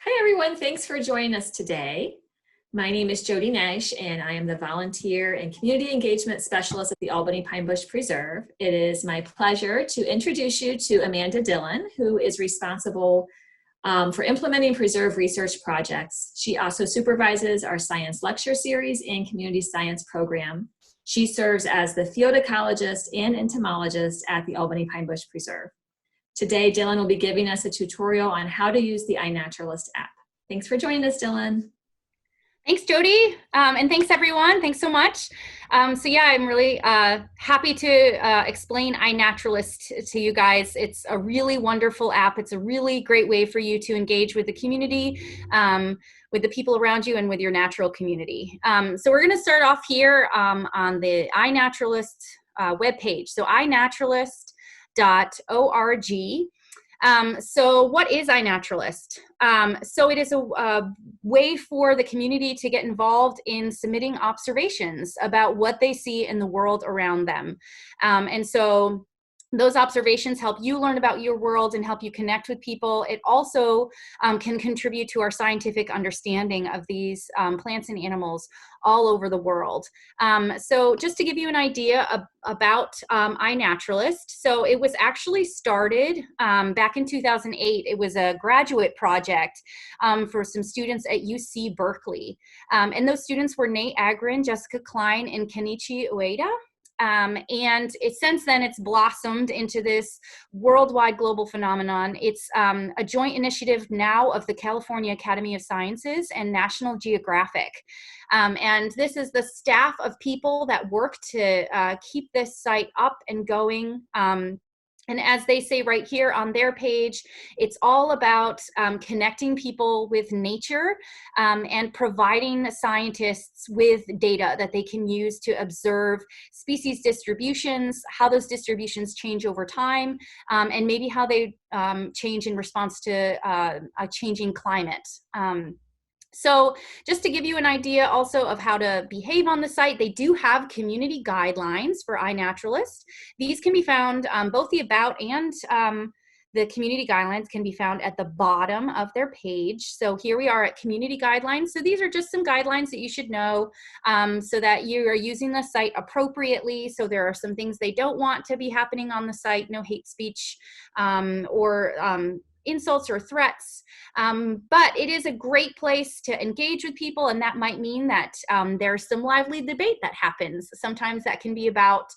Hi everyone, thanks for joining us today. My name is Jody Nash and I am the Volunteer and Community Engagement Specialist at the Albany Pine Bush Preserve. It is my pleasure to introduce you to Amanda Dillon, who is responsible for implementing preserve research projects. She also supervises our science lecture series and community science program. She serves as the field ecologist and entomologist at the Albany Pine Bush Preserve. Today, Dillon will be giving us a tutorial on how to use the iNaturalist app. Thanks for joining us, Dillon. Thanks, Jody, and thanks everyone. Thanks so much. I'm really happy to explain iNaturalist to you guys. It's a really wonderful app. It's a really great way for you to engage with the community, with the people around you, and with your natural community. So we're going to start off here on the iNaturalist webpage. So iNaturalist.org. So what is iNaturalist? So it is a way for the community to get involved in submitting observations about what they see in the world around them. And so those observations help you learn about your world and help you connect with people. It also can contribute to our scientific understanding of these plants and animals all over the world. So just to give you an idea about iNaturalist, so it was actually started back in 2008. It was a graduate project for some students at UC Berkeley. And those students were Nate Agrin, Jessica Klein, and Kenichi Ueda. Since then it's blossomed into this worldwide global phenomenon. It's a joint initiative now of the California Academy of Sciences and National Geographic. And this is the staff of people that work to keep this site up and going. And as they say right here on their page, it's all about connecting people with nature and providing scientists with data that they can use to observe species distributions, how those distributions change over time, and maybe how they change in response to a changing climate. So just to give you an idea also of how to behave on the site, they do have community guidelines for iNaturalist. These can be found, both the about and the community guidelines can be found at the bottom of their page. So here we are at community guidelines. So these are just some guidelines that you should know so that you are using the site appropriately. So there are some things they don't want to be happening on the site, no hate speech or insults or threats, but it is a great place to engage with people, and that might mean that there's some lively debate that happens. Sometimes that can be about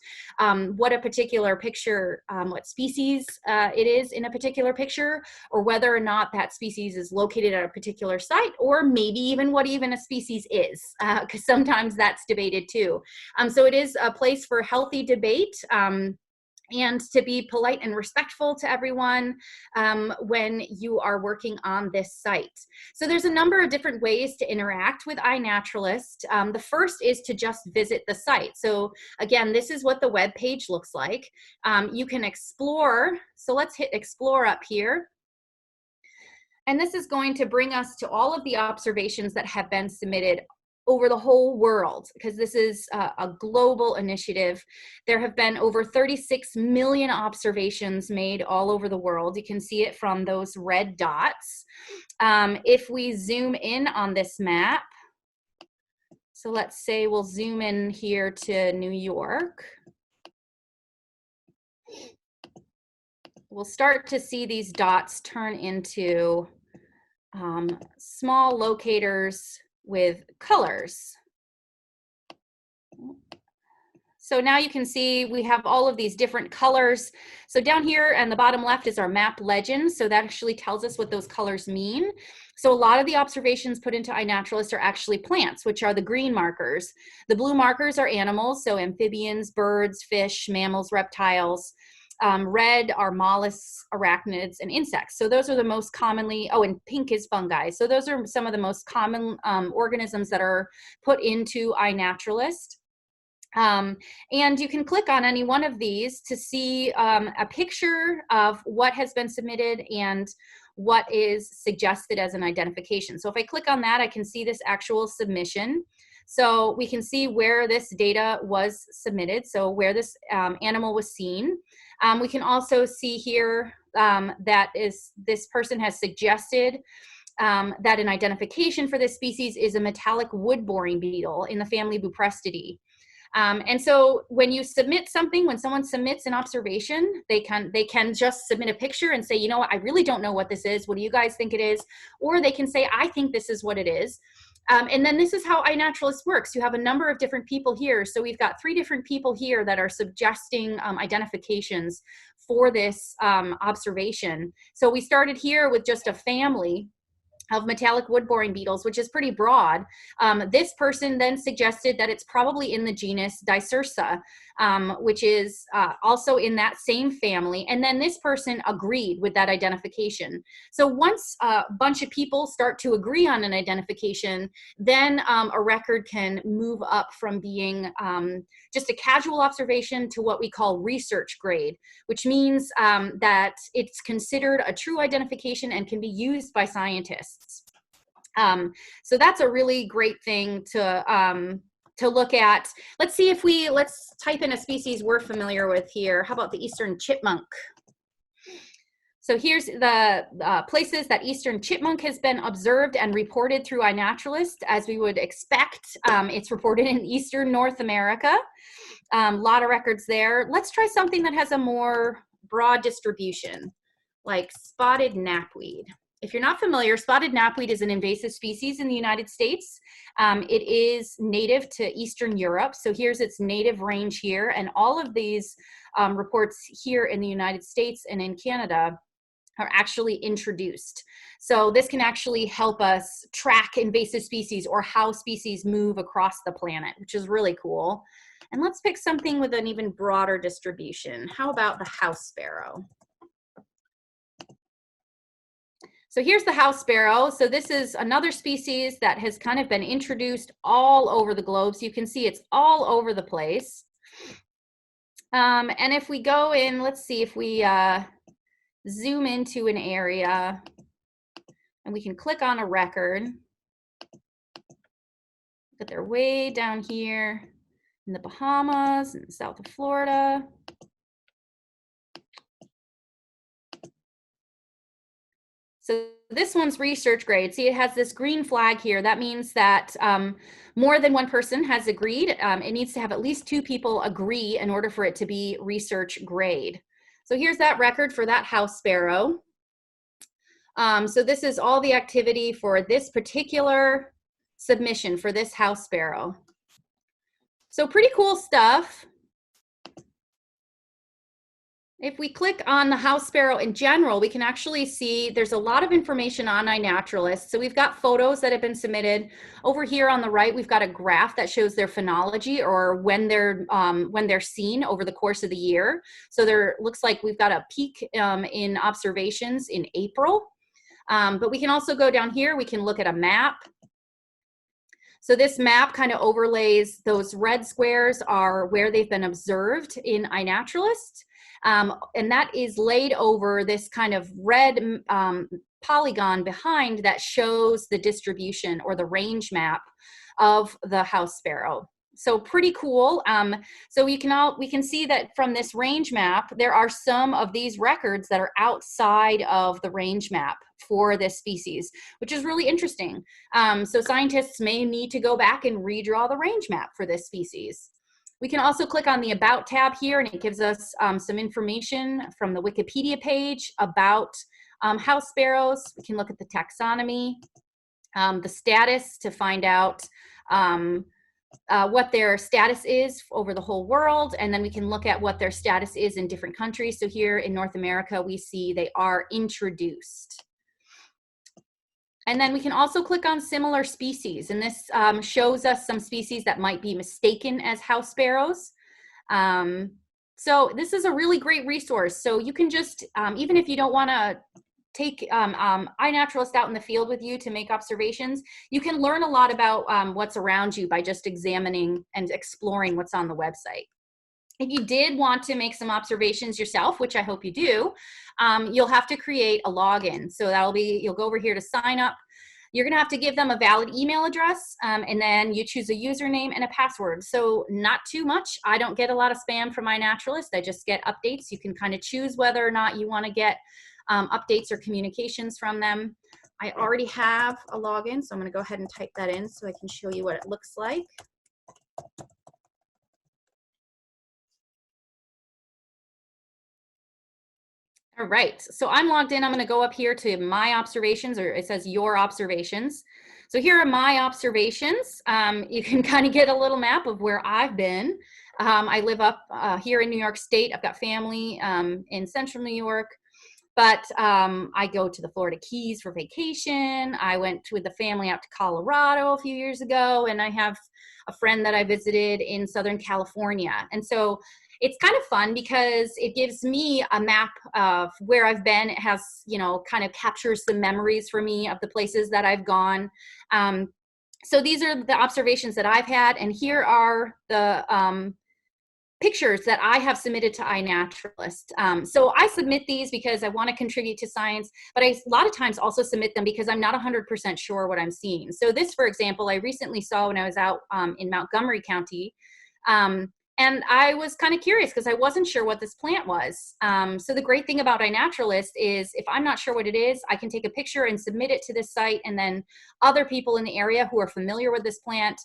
what a particular picture, what species it is in a particular picture, or whether or not that species is located at a particular site, or maybe even what even a species is, because sometimes that's debated too. So it is a place for healthy debate, and to be polite and respectful to everyone when you are working on this site. So there's a number of different ways to interact with iNaturalist. The first is to just visit the site. So again, this is what the web page looks like. You can explore, so let's hit explore up here. And this is going to bring us to all of the observations that have been submitted over the whole world, because this is a global initiative. There have been over 36 million observations made all over the world. You can see it from those red dots. If we zoom in on this map, so let's say we'll zoom in here to New York. We'll start to see these dots turn into small locators with colors. So now you can see we have all of these different colors. So down here on the bottom left is our map legend. So that actually tells us what those colors mean. So a lot of the observations put into iNaturalist are actually plants, which are the green markers. The blue markers are animals, so amphibians, birds, fish, mammals, reptiles. Red are mollusks, arachnids, and insects. So those are the most commonly, oh, and pink is fungi. So those are some of the most common organisms that are put into iNaturalist. And you can click on any one of these to see a picture of what has been submitted and what is suggested as an identification. So if I click on that, I can see this actual submission. So we can see where this data was submitted, so where this animal was seen. We can also see here that this person has suggested that an identification for this species is a metallic wood-boring beetle in the family Buprestidae. And so when you submit something, when someone submits an observation, they can just submit a picture and say, you know what, I really don't know what this is. What do you guys think it is? Or they can say, I think this is what it is. And then this is how iNaturalist works. You have a number of different people here. So we've got 3 different people here that are suggesting identifications for this observation. So we started here with just a family of metallic wood-boring beetles, which is pretty broad. This person then suggested that it's probably in the genus Dicersa, which is also in that same family. And then this person agreed with that identification. So once a bunch of people start to agree on an identification, then a record can move up from being just a casual observation to what we call research grade, which means that it's considered a true identification and can be used by scientists. So that's a really great thing to look at. Let's see if let's type in a species we're familiar with here. How about the eastern chipmunk? So here's the places that eastern chipmunk has been observed and reported through iNaturalist, as we would expect. It's reported in eastern North America. A lot of records there. Let's try something that has a more broad distribution, like spotted knapweed. If you're not familiar, spotted knapweed is an invasive species in the United States. It is native to Eastern Europe. So here's its native range here. And all of these reports here in the United States and in Canada are actually introduced. So this can actually help us track invasive species or how species move across the planet, which is really cool. And let's pick something with an even broader distribution. How about the house sparrow? So here's the house sparrow. So this is another species that has kind of been introduced all over the globe. So you can see it's all over the place. And if we go in, let's see if we zoom into an area and we can click on a record. But they're way down here in the Bahamas and south of Florida. So this one's research grade. See, it has this green flag here. That means that more than one person has agreed. It needs to have at least 2 people agree in order for it to be research grade. So here's that record for that house sparrow. So this is all the activity for this particular submission for this house sparrow. So pretty cool stuff. If we click on the house sparrow in general, we can actually see there's a lot of information on iNaturalist. So we've got photos that have been submitted. Over here on the right, we've got a graph that shows their phenology, or when they're seen over the course of the year. So there looks like we've got a peak in observations in April. But we can also go down here. We can look at a map. So this map kind of overlays, those red squares are where they've been observed in iNaturalist. And that is laid over this kind of red polygon behind that shows the distribution or the range map of the house sparrow. So pretty cool. So we can see that from this range map, there are some of these records that are outside of the range map for this species, which is really interesting. So scientists may need to go back and redraw the range map for this species. We can also click on the About tab here, and it gives us some information from the Wikipedia page about house sparrows. We can look at the taxonomy, the status to find out what their status is over the whole world, and then we can look at what their status is in different countries. So here in North America, we see they are introduced. And then we can also click on similar species, and this shows us some species that might be mistaken as house sparrows. So this is a really great resource. So you can just, even if you don't want to take iNaturalist out in the field with you to make observations, you can learn a lot about what's around you by just examining and exploring what's on the website. If you did want to make some observations yourself, which I hope you do, you'll have to create a login. So that'll be, you'll go over here to sign up. You're gonna have to give them a valid email address, and then you choose a username and a password. So not too much. I don't get a lot of spam from iNaturalist. I just get updates. You can kind of choose whether or not you wanna get updates or communications from them. I already have a login, so I'm going to go ahead and type that in so I can show you what it looks like. All right, so I'm logged in. I'm going to go up here to my observations, or it says your observations. So here are my observations. You can kind of get a little map of where I've been. I live up here in New York State. I've got family in central New York, but I go to the Florida Keys for vacation. I went with the family out to Colorado a few years ago, and I have a friend that I visited in Southern California. And so it's kind of fun because it gives me a map of where I've been. It has, you know, kind of captures the memories for me of the places that I've gone. So these are the observations that I've had, and here are the pictures that I have submitted to iNaturalist. So I submit these because I want to contribute to science, but a lot of times also submit them because I'm not 100% sure what I'm seeing. So this, for example, I recently saw when I was out in Montgomery County. And I was kind of curious because I wasn't sure what this plant was. So the great thing about iNaturalist is if I'm not sure what it is, I can take a picture and submit it to this site, and then other people in the area who are familiar with this plant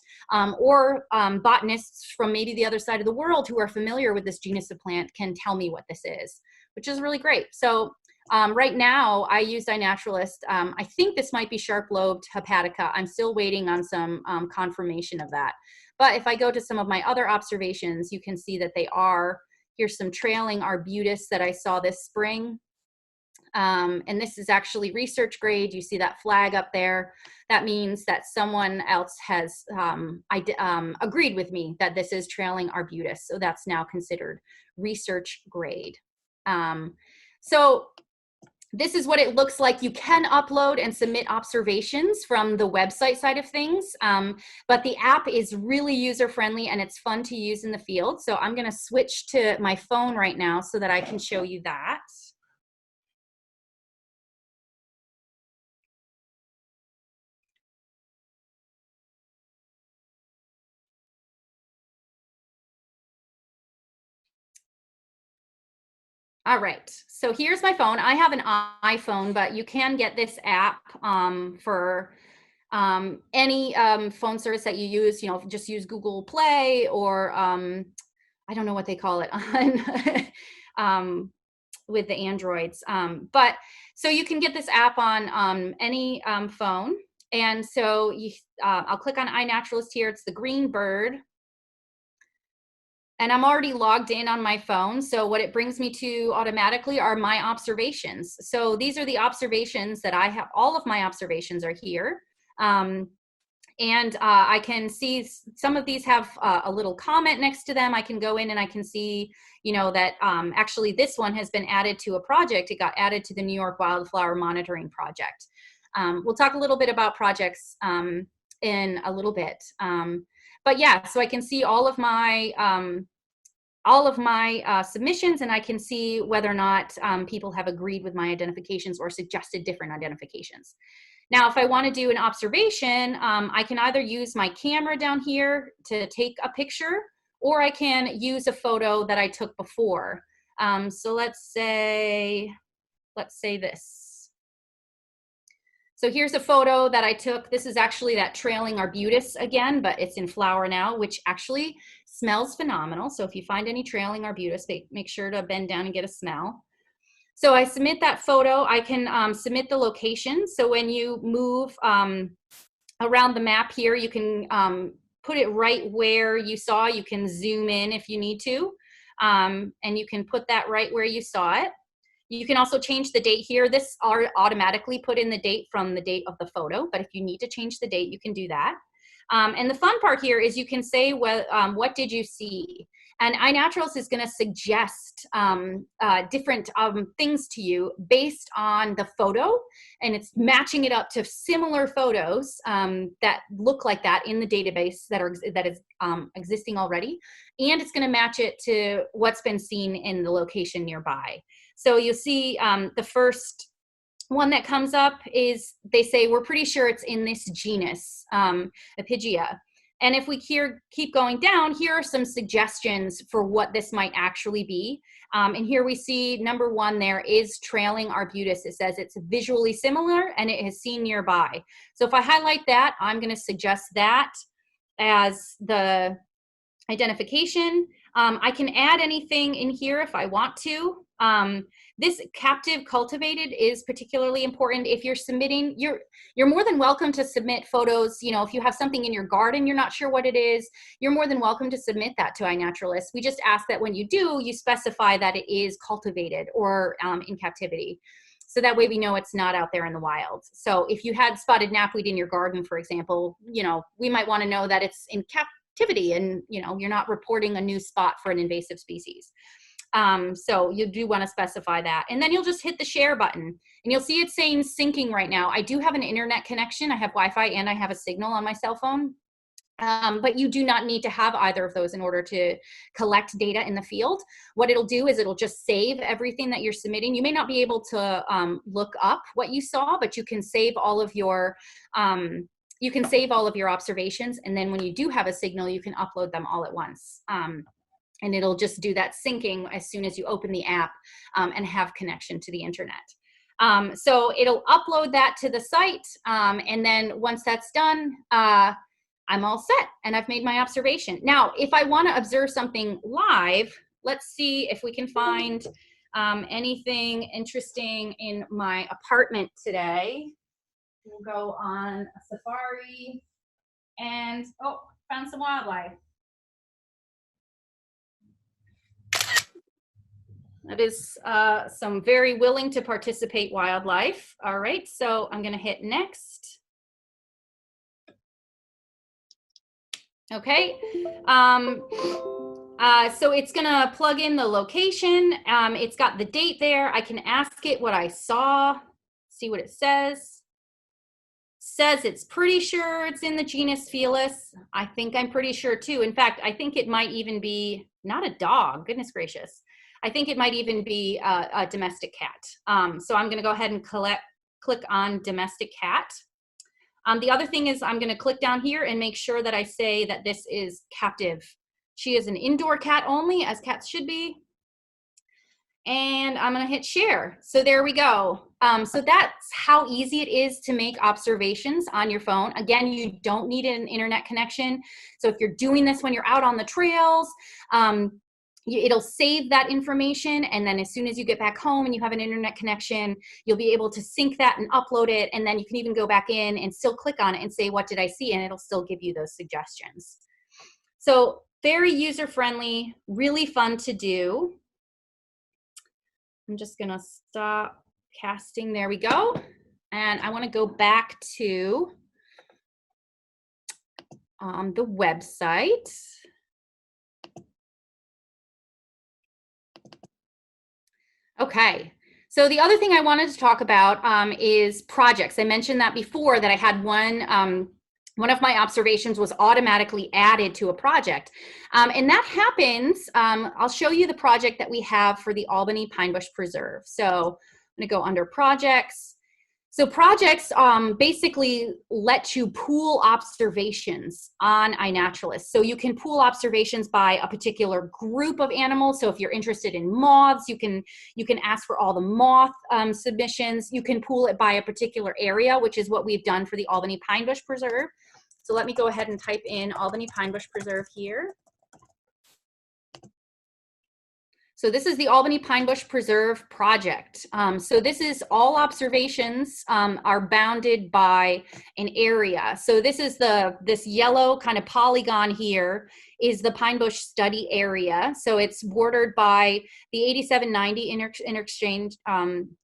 or botanists from maybe the other side of the world who are familiar with this genus of plant can tell me what this is, which is really great. So right now I use iNaturalist. I think this might be sharp-lobed hepatica. I'm still waiting on some confirmation of that. But if I go to some of my other observations, you can see that they are, here's some trailing arbutus that I saw this spring. And this is actually research grade. You see that flag up there. That means that someone else has agreed with me that this is trailing arbutus. So that's now considered research grade. So this is what it looks like. You can upload and submit observations from the website side of things, but the app is really user-friendly and it's fun to use in the field. So I'm going to switch to my phone right now so that I can show you that. All right, so here's my phone. I have an iPhone, but you can get this app for any phone service that you use. You know, just use Google Play or I don't know what they call it on with the Androids. But so you can get this app on any phone. And so I'll click on iNaturalist here. It's the green bird. And I'm already logged in on my phone. So what it brings me to automatically are my observations. So these are the observations that I have. All of my observations are here. And I can see some of these have a little comment next to them. I can go in and I can see, you know, that actually this one has been added to a project. It got added to the New York Wildflower Monitoring Project. We'll talk a little bit about projects in a little bit. But yeah, so I can see all of my submissions, and I can see whether or not people have agreed with my identifications or suggested different identifications. Now, if I want to do an observation, I can either use my camera down here to take a picture, or I can use a photo that I took before. So let's say this. So here's a photo that I took. This is actually that trailing arbutus again, but it's in flower now, which actually smells phenomenal. So if you find any trailing arbutus, make sure to bend down and get a smell. So I submit that photo. I can submit the location. So when you move around the map here, you can put it right where you saw. You can zoom in if you need to, and you can put that right where you saw it. You can also change the date here. This are automatically put in the date from the date of the photo, but if you need to change the date, you can do that. And the fun part here is you can say, what did you see? And iNaturalist is going to suggest different things to you based on the photo, and it's matching it up to similar photos that look like that in the database that is existing already, and it's going to match it to what's been seen in the location nearby. So you'll see the first one that comes up is, they say, we're pretty sure it's in this genus, Epigia. And if we keep going down, here are some suggestions for what this might actually be. And here we see number 1 there is trailing arbutus. It says it's visually similar and it is seen nearby. So if I highlight that, I'm going to suggest that as the identification. I can add anything in here if I want to. This captive cultivated is particularly important. If you're submitting, you're more than welcome to submit photos. You know, if you have something in your garden, you're not sure what it is, you're more than welcome to submit that to iNaturalist. We just ask that when you do, you specify that it is cultivated or in captivity. So that way we know it's not out there in the wild. So if you had spotted knapweed in your garden, for example, you know, we might want to know that it's in captivity and, you know, you're not reporting a new spot for an invasive species. So you do want to specify that. And then you'll just hit the share button and you'll see it saying syncing right now. I do have an internet connection. I have Wi-Fi and I have a signal on my cell phone. But you do not need to have either of those in order to collect data in the field. What it'll do is it'll just save everything that you're submitting. You may not be able to look up what you saw, but you can save all of your observations. And then when you do have a signal, you can upload them all at once. And it'll just do that syncing as soon as you open the app and have connection to the internet. So it'll upload that to the site. And then once that's done, I'm all set and I've made my observation. Now, if I want to observe something live, let's see if we can find anything interesting in my apartment today. We'll go on a safari and, oh, found some wildlife. That is some very willing to participate wildlife. All right, so I'm going to hit next. Okay, so it's going to plug in the location. It's got the date there. I can ask it what I saw, see what it says. Says it's pretty sure it's in the genus Felis. I think I'm pretty sure too. In fact, I think it might even be not a dog, goodness gracious. I think it might even be a domestic cat. So I'm going to go ahead and click on domestic cat. The other thing is I'm going to click down here and make sure that I say that this is captive. She is an indoor cat only, as cats should be. And I'm going to hit share. So there we go. So that's how easy it is to make observations on your phone. Again, you don't need an internet connection. So if you're doing this when you're out on the trails, it'll save that information, and then as soon as you get back home and you have an internet connection, you'll be able to sync that and upload it, and then you can even go back in and still click on it and say, what did I see? And it'll still give you those suggestions. So very user-friendly, really fun to do. I'm just gonna stop casting, there we go. And I wanna go back to the website. Okay, so the other thing I wanted to talk about is projects. I mentioned that before, that I had one of my observations was automatically added to a project. And that happens, I'll show you the project that we have for the Albany Pine Bush Preserve. So I'm gonna go under projects. So projects basically let you pool observations on iNaturalist. So you can pool observations by a particular group of animals. So if you're interested in moths, you can ask for all the moth submissions. You can pool it by a particular area, which is what we've done for the Albany Pine Bush Preserve. So let me go ahead and type in Albany Pine Bush Preserve here. So this is the Albany Pine Bush Preserve project. So this is all observations are bounded by an area. So this is this yellow kind of polygon here is the Pine Bush study area. So it's bordered by the 8790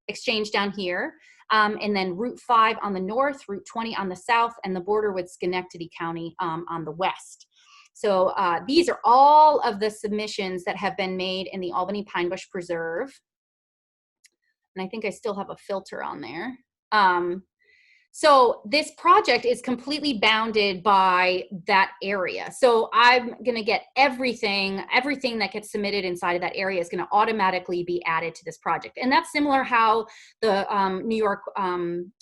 exchange down here. And then Route 5 on the north, Route 20 on the south, and the border with Schenectady County on the west. So these are all of the submissions that have been made in the Albany Pine Bush Preserve. And I think I still have a filter on there. So this project is completely bounded by that area. So I'm going to get everything that gets submitted inside of that area is going to automatically be added to this project. And that's similar how the New York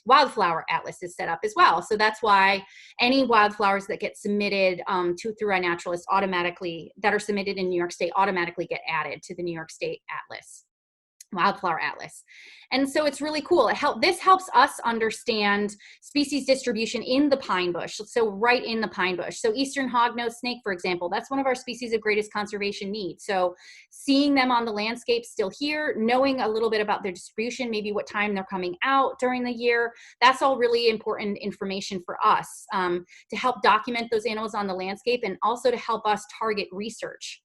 Wildflower Atlas is set up as well. So that's why any wildflowers that get submitted through iNaturalist automatically, that are submitted in New York State, automatically get added to the New York State Atlas. Wildflower Atlas. And so it's really cool. This helps us understand species distribution in the pine bush. So right in the pine bush. So eastern hognose snake, for example, that's one of our species of greatest conservation need. So seeing them on the landscape still here, knowing a little bit about their distribution, maybe what time they're coming out during the year, that's all really important information for us to help document those animals on the landscape and also to help us target research.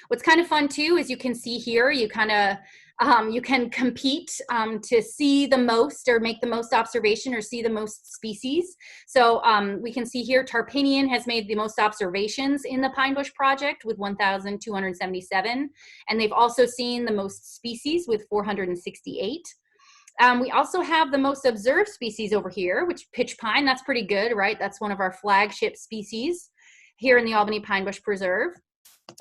What's kind of fun too is you can see here, you can compete to see the most or make the most observation or see the most species. So we can see here Tarpinian has made the most observations in the Pine Bush Project with 1,277, and they've also seen the most species with 468. We also have the most observed species over here, which pitch pine, that's pretty good, right? That's one of our flagship species here in the Albany Pine Bush Preserve.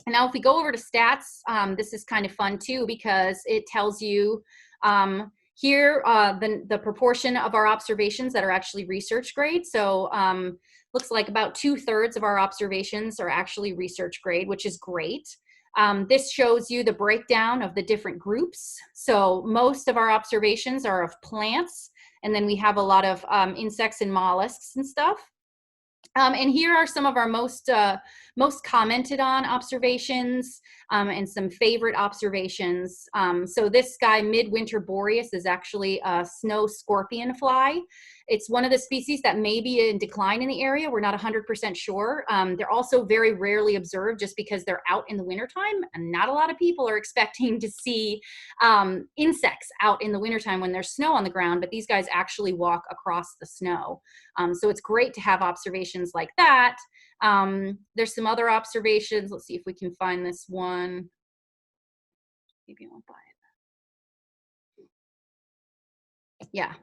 And now if we go over to stats, this is kind of fun too, because it tells you here the proportion of our observations that are actually research grade. So looks like about 2/3 of our observations are actually research grade, which is great. This shows you the breakdown of the different groups. So most of our observations are of plants, and then we have a lot of insects and mollusks and stuff. And here are some of our most commented on observations and some favorite observations. So this guy, Midwinter boreas, is actually a snow scorpion fly. It's one of the species that may be in decline in the area. We're not 100% sure. They're also very rarely observed just because they're out in the wintertime, and not a lot of people are expecting to see insects out in the wintertime when there's snow on the ground, but these guys actually walk across the snow. So it's great to have observations like that. There's some other observations. Let's see if we can find this one. Maybe I won't buy it. Yeah.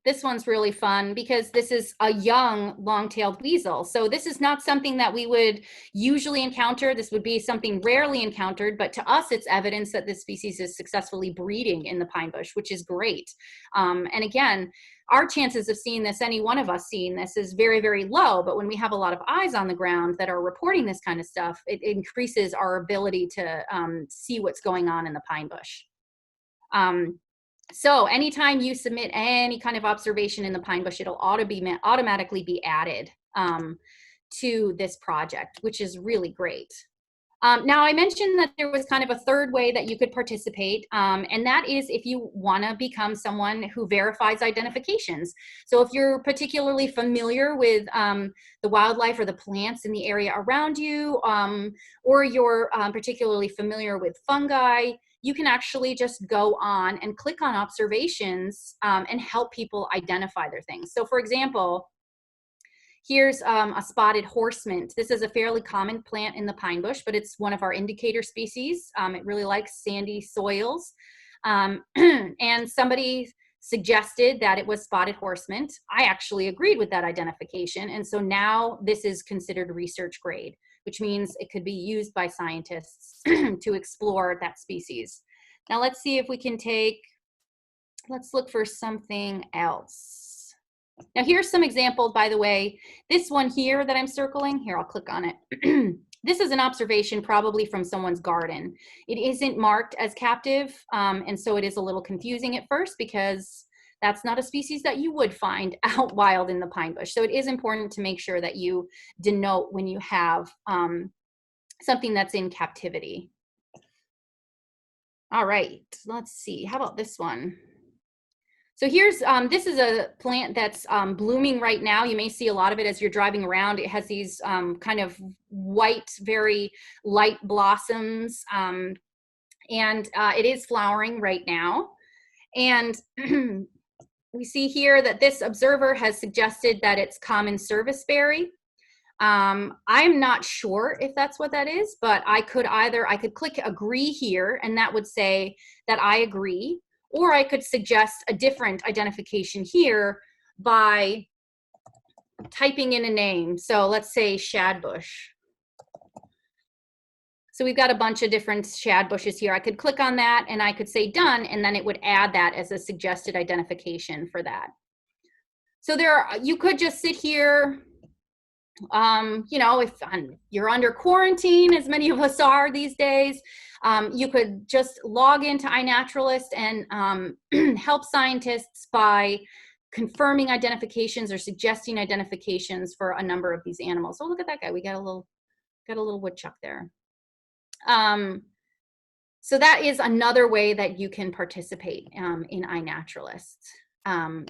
This one's really fun because this is a young long-tailed weasel. So this is not something that we would usually encounter. This would be something rarely encountered, but to us, it's evidence that this species is successfully breeding in the pine bush, which is great. And again, our chances of seeing this, any one of us seeing this, is very, very low. But when we have a lot of eyes on the ground that are reporting this kind of stuff, it increases our ability to see what's going on in the pine bush. So anytime you submit any kind of observation in the pine bush, it'll automatically be added to this project, which is really great. Now, I mentioned that there was kind of a third way that you could participate, and that is if you want to become someone who verifies identifications. So if you're particularly familiar with the wildlife or the plants in the area around you, or you're particularly familiar with fungi, you can actually just go on and click on observations and help people identify their things. So for example, here's a spotted horsemint. This is a fairly common plant in the pine bush, but it's one of our indicator species. It really likes sandy soils. And somebody suggested that it was spotted horsemint. I actually agreed with that identification. And so now this is considered research grade, which means it could be used by scientists to explore that species. Now let's see if we can let's look for something else. Now here's some examples, by the way. This one here that I'm circling, here I'll click on it. This is an observation probably from someone's garden. It isn't marked as captive, and so it is a little confusing at first because that's not a species that you would find out wild in the pine bush. So it is important to make sure that you denote when you have something that's in captivity. All right, let's see. How about this one? So here's, this is a plant that's blooming right now. You may see a lot of it as you're driving around. It has these kind of white, very light blossoms, and it is flowering right now. And we see here that this observer has suggested that it's common serviceberry. I'm not sure if that's what that is, but I could click agree here, and that would say that I agree. Or I could suggest a different identification here, by typing in a name. So let's say shadbush. So we've got a bunch of different shad bushes here. I could click on that and I could say done, and then it would add that as a suggested identification for that. So you could just sit here, you know, if you're under quarantine, as many of us are these days, you could just log into iNaturalist and help scientists by confirming identifications or suggesting identifications for a number of these animals. Oh, look at that guy. We got a little woodchuck there. So that is another way that you can participate in iNaturalist.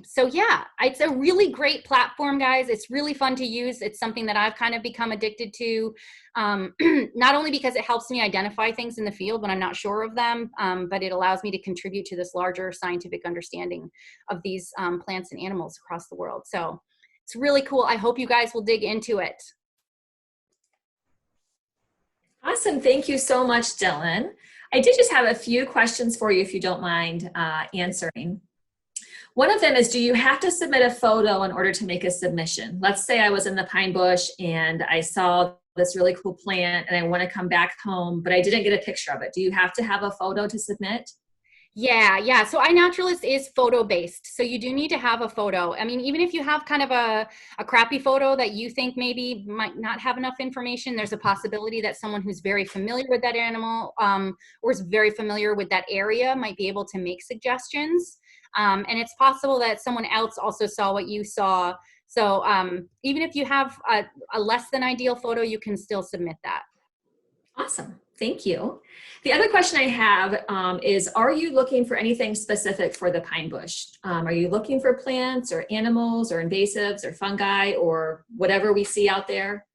So yeah, it's a really great platform, guys. It's really fun to use. It's something that I've kind of become addicted to, not only because it helps me identify things in the field when I'm not sure of them, but it allows me to contribute to this larger scientific understanding of these plants and animals across the world. So it's really cool. I hope you guys will dig into it. Awesome. Thank you so much, Dillon. I did just have a few questions for you if you don't mind answering. One of them is, do you have to submit a photo in order to make a submission? Let's say I was in the pine bush and I saw this really cool plant and I want to come back home, but I didn't get a picture of it. Do you have to have a photo to submit? Yeah. So iNaturalist is photo based. So you do need to have a photo. I mean, even if you have kind of a crappy photo that you think maybe might not have enough information, there's a possibility that someone who's very familiar with that animal or is very familiar with that area might be able to make suggestions. And it's possible that someone else also saw what you saw. So even if you have a less than ideal photo, you can still submit that. Awesome. Thank you. The other question I have is, are you looking for anything specific for the pine bush? Are you looking for plants or animals or invasives or fungi or whatever we see out there?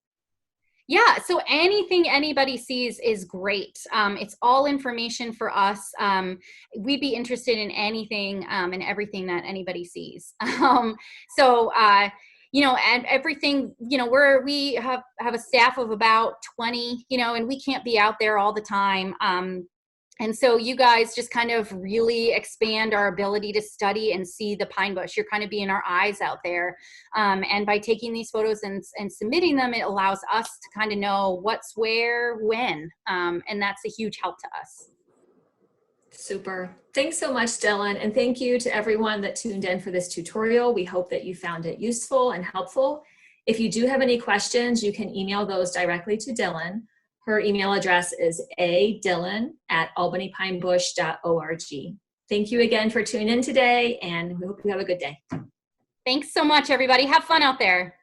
Yeah, so anything anybody sees is great. It's all information for us. We'd be interested in anything and everything that anybody sees. You know, and everything, you know, we have a staff of about 20, you know, and we can't be out there all the time. And so you guys just kind of really expand our ability to study and see the pine bush. You're kind of being our eyes out there. And by taking these photos and submitting them, it allows us to kind of know what's where, when. And that's a huge help to us. Super. Thanks so much, Dillon. And thank you to everyone that tuned in for this tutorial. We hope that you found it useful and helpful. If you do have any questions, you can email those directly to Dillon. Her email address is adillon@albanypinebush.org. Thank you again for tuning in today, and we hope you have a good day. Thanks so much, everybody. Have fun out there.